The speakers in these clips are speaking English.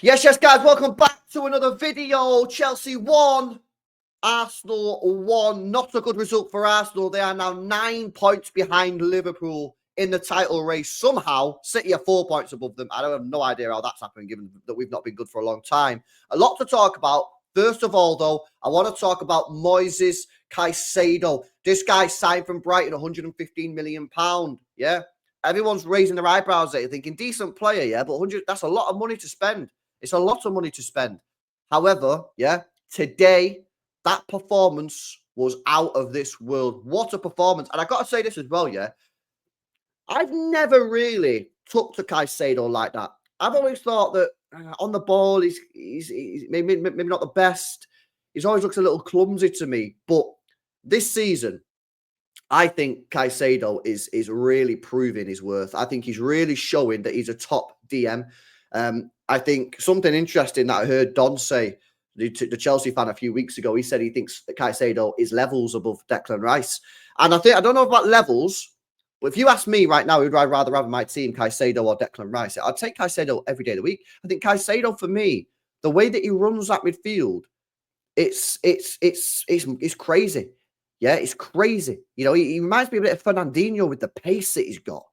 Yes, guys, welcome back to another video. Chelsea won, Arsenal won. Not a good result for Arsenal. They are now 9 points behind Liverpool in the title race. Somehow, City are 4 points above them. I don't have no idea how that's happened, given that we've not been good for a long time. A lot to talk about. First of all, though, I want to talk about Moises Caicedo. This guy signed from Brighton, £115 million. Yeah, everyone's raising their eyebrows at it, thinking decent player, yeah, but 100—that's a lot of money to spend. It's a lot of money to spend. However, yeah, today, that performance was out of this world. What a performance. And I got to say this as well, yeah. I've never really took to Caicedo like that. I've always thought that on the ball, he's maybe not the best. He's always looks a little clumsy to me. But this season, I think Caicedo is really proving his worth. I think he's really showing that he's a top DM. I think something interesting that I heard Don say, the Chelsea fan, a few weeks ago, he said he thinks that Caicedo is levels above Declan Rice. And I don't know about levels, but if you ask me right now, who'd I rather have in my team, Caicedo or Declan Rice? I'd take Caicedo every day of the week. I think Caicedo, for me, the way that he runs that midfield, it's crazy. Yeah, it's crazy. You know, he reminds me a bit of Fernandinho with the pace that he's got.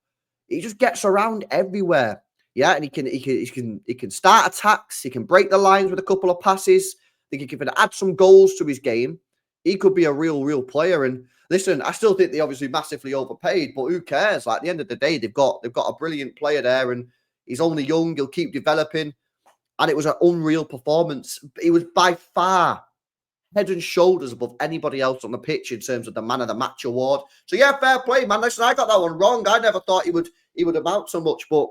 He just gets around everywhere. Yeah, and he can start attacks. He can break the lines with a couple of passes. I think he can add some goals to his game. He could be a real player. And listen, I still think they obviously massively overpaid, but who cares? Like, at the end of the day, they've got a brilliant player there, and he's only young. He'll keep developing. And it was an unreal performance. He was by far head and shoulders above anybody else on the pitch in terms of the man of the match award. So yeah, fair play, man. Listen, I got that one wrong. I never thought he would amount so much, but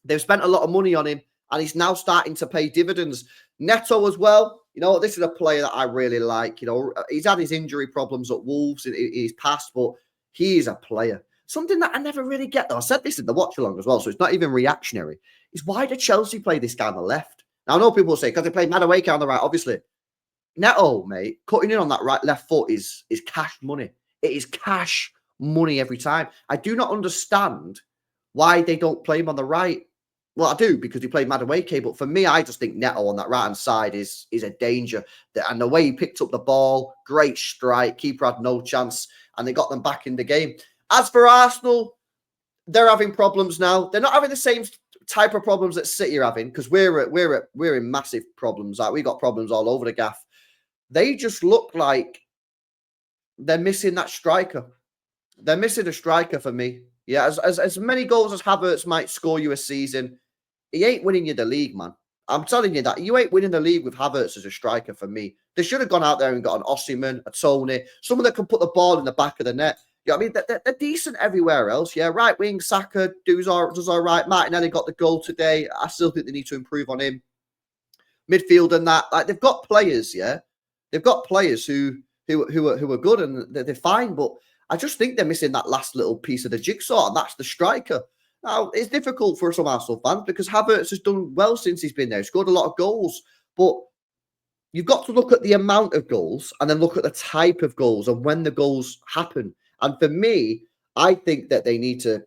they've spent a lot of money on him, and he's now starting to pay dividends. Netto as well. You know, this is a player that I really like. You know, he's had his injury problems at Wolves in his past, but he is a player. Something that I never really get, though, I said this in the watch-along as well, so it's not even reactionary, is why did Chelsea play this guy on the left? Now, I know people will say, because they played Madueke on the right, obviously. Netto, mate, cutting in on that left foot is cash money. It is cash money every time. I do not understand why they don't play him on the right. Well, I do, because he played Madueke, but for me, I just think Netto on that right-hand side is a danger. And the way he picked up the ball, great strike, keeper had no chance, and they got them back in the game. As for Arsenal, they're having problems now. They're not having the same type of problems that City are having, because we're in massive problems. Like, we got problems all over the gaff. They just look like they're missing that striker. They're missing a striker for me. Yeah, as many goals as Havertz might score you a season, he ain't winning you the league, man. I'm telling you that. You ain't winning the league with Havertz as a striker for me. They should have gone out there and got an Osimhen, a Tony, someone that can put the ball in the back of the net. You know what I mean? They're decent everywhere else. Yeah, right wing, Saka does all right. Martinelli got the goal today. I still think they need to improve on him. Midfield and that. Like, they've got players, yeah. They've got players who are good, and they're fine, but I just think they're missing that last little piece of the jigsaw, and that's the striker. Now, it's difficult for some Arsenal fans because Havertz has done well since he's been there. He scored a lot of goals, but you've got to look at the amount of goals and then look at the type of goals and when the goals happen. And for me, I think that they need to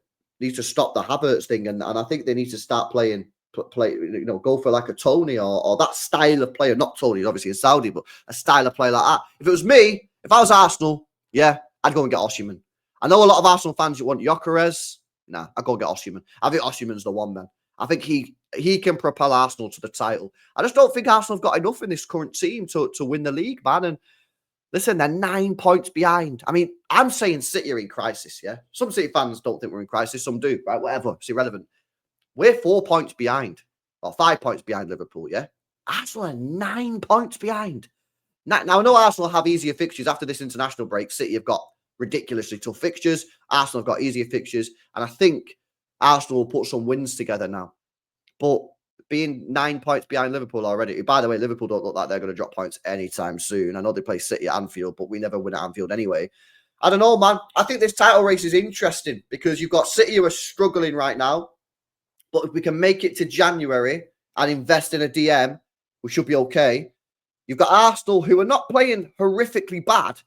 stop the Havertz thing, and I think they need to start play, go for like a Tony or that style of player. Not Tony, obviously a Saudi, but a style of player like that. If it was me, if I was Arsenal, yeah, I'd go and get Osimhen. I know a lot of Arsenal fans want Gyökeres. Nah, I'd go and get Osimhen. I think Osimhen's the one, man. I think he can propel Arsenal to the title. I just don't think Arsenal have got enough in this current team to win the league, man. And listen, they're 9 points behind. I mean, I'm saying City are in crisis, yeah? Some City fans don't think we're in crisis. Some do, right? Whatever. It's irrelevant. We're 4 points behind, or 5 points behind Liverpool, yeah? Arsenal are 9 points behind. Now, I know Arsenal have easier fixtures after this international break. City have got ridiculously tough fixtures. Arsenal have got easier fixtures. And I think Arsenal will put some wins together now. But being 9 points behind Liverpool already, by the way, Liverpool don't look like they're going to drop points anytime soon. I know they play City at Anfield, but we never win at Anfield anyway. I don't know, man. I think this title race is interesting because you've got City who are struggling right now. But if we can make it to January and invest in a DM, we should be okay. You've got Arsenal who are not playing horrifically bad,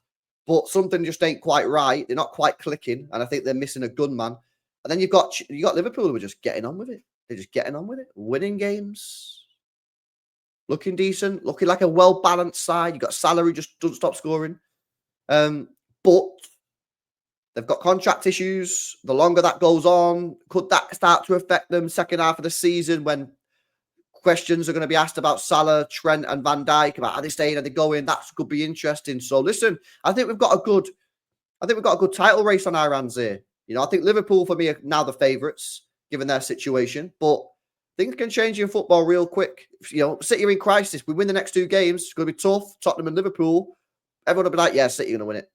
but something just ain't quite right. They're not quite clicking, and I think they're missing a gunman. And then you've got Liverpool who are just getting on with it. They're just getting on with it, winning games. looking decent, looking like a well-balanced side. You got Salah who just doesn't stop scoring. But they've got contract issues. The longer that goes on, could that start to affect them second half of the season when questions are going to be asked about Salah, Trent, and Van Dijk about are they staying, are they going? That could be interesting. So listen, I think we've got a good title race on our hands here. You know, I think Liverpool for me are now the favourites given their situation, but things can change in football real quick. You know, City are in crisis. We win the next 2 games. It's going to be tough. Tottenham and Liverpool. Everyone will be like, yeah, City are going to win it.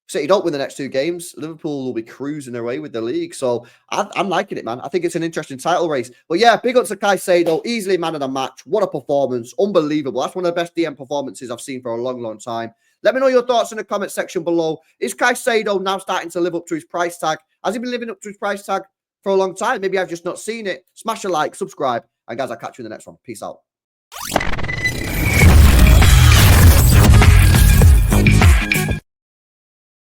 City don't win the next 2 games, Liverpool will be cruising away with the league. So I'm liking it, man. I think it's an interesting title race. But yeah, big up to CAICEDO, easily man of the match. What a performance. Unbelievable. That's one of the best DM performances I've seen for a long, long time. Let me know your thoughts in the comment section below. Is CAICEDO now starting to live up to his price tag? Has he been living up to his price tag for a long time? Maybe I've just not seen it. Smash a like, subscribe. And guys, I'll catch you in the next one. Peace out.